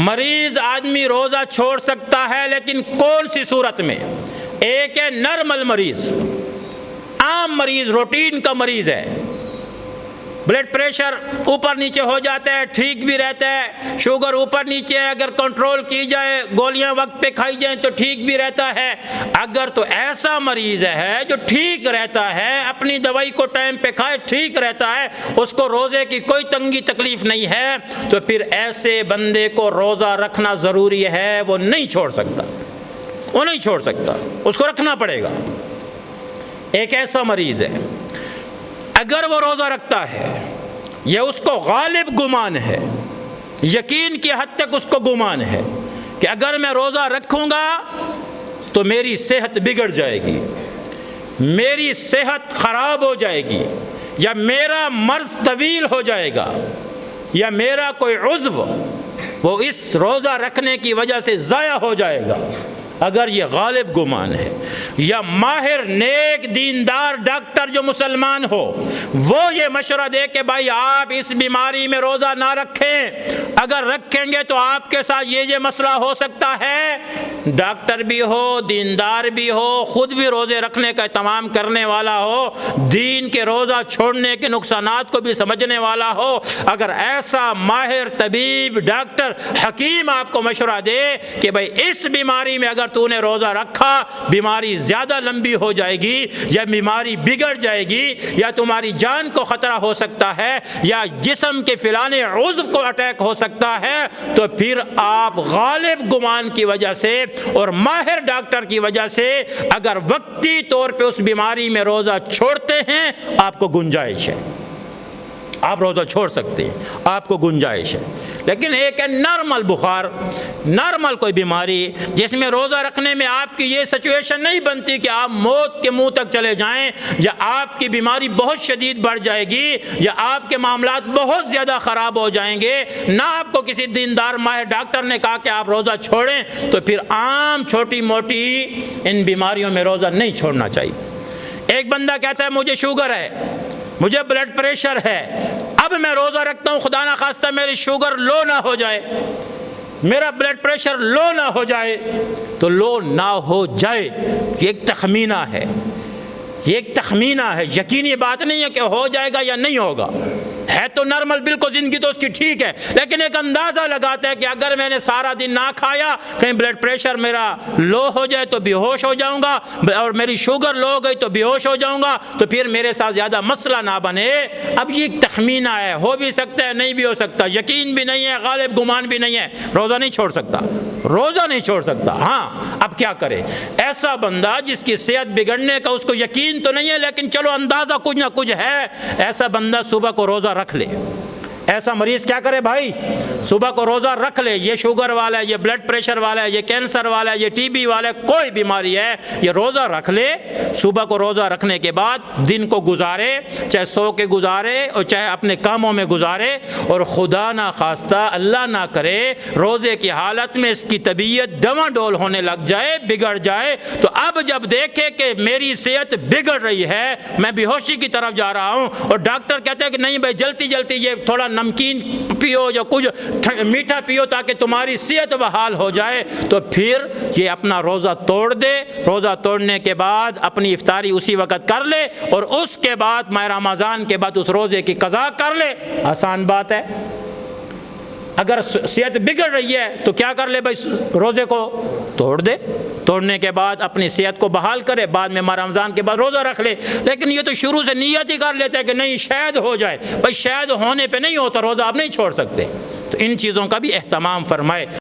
مریض آدمی روزہ چھوڑ سکتا ہے، لیکن کون سی صورت میں؟ ایک ہے نارمل مریض، عام مریض، روٹین کا مریض ہے، بلڈ پریشر اوپر نیچے ہو جاتا ہے، ٹھیک بھی رہتا ہے، شوگر اوپر نیچے ہے، اگر کنٹرول کی جائے، گولیاں وقت پہ کھائی جائیں تو ٹھیک بھی رہتا ہے۔ اگر تو ایسا مریض ہے جو ٹھیک رہتا ہے، اپنی دوائی کو ٹائم پہ کھائے، ٹھیک رہتا ہے، اس کو روزے کی کوئی تنگی تکلیف نہیں ہے، تو پھر ایسے بندے کو روزہ رکھنا ضروری ہے، وہ نہیں چھوڑ سکتا، وہ نہیں چھوڑ سکتا، اس کو رکھنا پڑے گا۔ ایک ایسا مریض ہے، اگر وہ روزہ رکھتا ہے، یہ اس کو غالب گمان ہے، یقین کی حد تک اس کو گمان ہے کہ اگر میں روزہ رکھوں گا تو میری صحت بگڑ جائے گی، میری صحت خراب ہو جائے گی، یا میرا مرض طویل ہو جائے گا، یا میرا کوئی عضو وہ اس روزہ رکھنے کی وجہ سے ضائع ہو جائے گا، اگر یہ غالب گمان ہے۔ یا ماہر نیک دیندار ڈاکٹر جو مسلمان ہو، وہ یہ مشورہ دے کہ بھائی آپ اس بیماری میں روزہ نہ رکھیں، اگر رکھیں گے تو آپ کے ساتھ یہ مسئلہ ہو سکتا ہے، ڈاکٹر بھی ہو، دیندار بھی ہو، خود بھی روزے رکھنے کا اہتمام کرنے والا ہو، دین کے روزہ چھوڑنے کے نقصانات کو بھی سمجھنے والا ہو، اگر ایسا ماہر طبیب ڈاکٹر حکیم آپ کو مشورہ دے کہ بھائی اس بیماری میں اگر تو نے روزہ رکھا بیماری زیادہ لمبی ہو جائے گی، یا بیماری بگڑ جائے گی، یا تمہاری جان کو خطرہ ہو سکتا ہے، یا جسم کے فلانے عضو کو اٹیک ہو سکتا ہے، تو پھر آپ غالب گمان کی وجہ سے اور ماہر ڈاکٹر کی وجہ سے اگر وقتی طور پہ اس بیماری میں روزہ چھوڑتے ہیں، آپ کو گنجائش ہے، آپ روزہ چھوڑ سکتے ہیں، آپ کو گنجائش ہے۔ لیکن ایک ہے نارمل بخار، نارمل کوئی بیماری جس میں روزہ رکھنے میں آپ کی یہ سچویشن نہیں بنتی کہ آپ موت کے منہ تک چلے جائیں، یا آپ کی بیماری بہت شدید بڑھ جائے گی، یا آپ کے معاملات بہت زیادہ خراب ہو جائیں گے، نہ آپ کو کسی دیندار ماہر ڈاکٹر نے کہا کہ آپ روزہ چھوڑیں، تو پھر عام چھوٹی موٹی ان بیماریوں میں روزہ نہیں چھوڑنا چاہیے۔ ایک بندہ کہتا ہے مجھے شوگر ہے، مجھے بلڈ پریشر ہے، اب میں روزہ رکھتا ہوں، خدا نہ خواستہ میری شوگر لو نہ ہو جائے، میرا بلڈ پریشر لو نہ ہو جائے، تو لو نہ ہو جائے یہ ایک تخمینہ ہے، یہ ایک تخمینہ ہے، یقینی بات نہیں ہے کہ ہو جائے گا یا نہیں ہوگا، ہے تو نارمل، بالکل زندگی تو اس کی ٹھیک ہے، لیکن ایک اندازہ لگاتا ہے کہ اگر میں نے سارا دن نہ کھایا، کہیں بلڈ پریشر میرا لو ہو جائے تو بے ہوش ہو جاؤں گا، اور میری شوگر لو ہو گئی تو بے ہوش ہو جاؤں گا، تو پھر میرے ساتھ زیادہ مسئلہ نہ بنے۔ اب یہ ایک تخمینہ ہے، ہو بھی سکتا ہے، نہیں بھی ہو سکتا، یقین بھی نہیں ہے، غالب گمان بھی نہیں ہے، روزہ نہیں چھوڑ سکتا، روزہ نہیں چھوڑ سکتا۔ ہاں اب کیا کرے؟ ایسا بندہ جس کی صحت بگڑنے کا اس کو یقین تو نہیں ہے، لیکن چلو اندازہ کچھ نہ کچھ ہے، ایسا بندہ صبح کو روزہ رکھ لے۔ ایسا مریض کیا کرے بھائی؟ صبح کو روزہ رکھ لے، یہ شوگر والا ہے، یہ بلڈ پریشر والا ہے، یہ کینسر والا ہے، یہ ٹی بی والا ہے، کوئی بیماری ہے، یہ روزہ رکھ لے۔ صبح کو روزہ رکھنے کے بعد دن کو گزارے، چاہے سو کے گزارے اور چاہے اپنے کاموں میں گزارے، اور خدا نہ خواستہ اللہ نہ کرے روزے کی حالت میں اس کی طبیعت ڈواں ڈول ہونے لگ جائے، بگڑ جائے، تو اب جب دیکھے کہ میری صحت بگڑ رہی ہے، میں بے ہوشی کی طرف جا رہا ہوں، اور ڈاکٹر کہتے ہیں کہ نہیں بھائی جلدی جلدی یہ تھوڑا نمکین پیو یا کچھ میٹھا پیو تاکہ تمہاری صحت بحال ہو جائے، تو پھر یہ اپنا روزہ توڑ دے۔ روزہ توڑنے کے بعد اپنی افطاری اسی وقت کر لے، اور اس کے بعد ماہ رمضان کے بعد اس روزے کی قضا کر لے۔ آسان بات ہے۔ اگر صحت بگڑ رہی ہے تو کیا کر لے بھائی؟ روزے کو توڑ دے، توڑنے کے بعد اپنی صحت کو بحال کرے، بعد میں ماہ رمضان کے بعد روزہ رکھ لے۔ لیکن یہ تو شروع سے نیت ہی کر لیتے ہیں کہ نہیں شاید ہو جائے، بھائی شاید ہونے پہ نہیں ہوتا، روزہ آپ نہیں چھوڑ سکتے۔ تو ان چیزوں کا بھی اہتمام فرمائے۔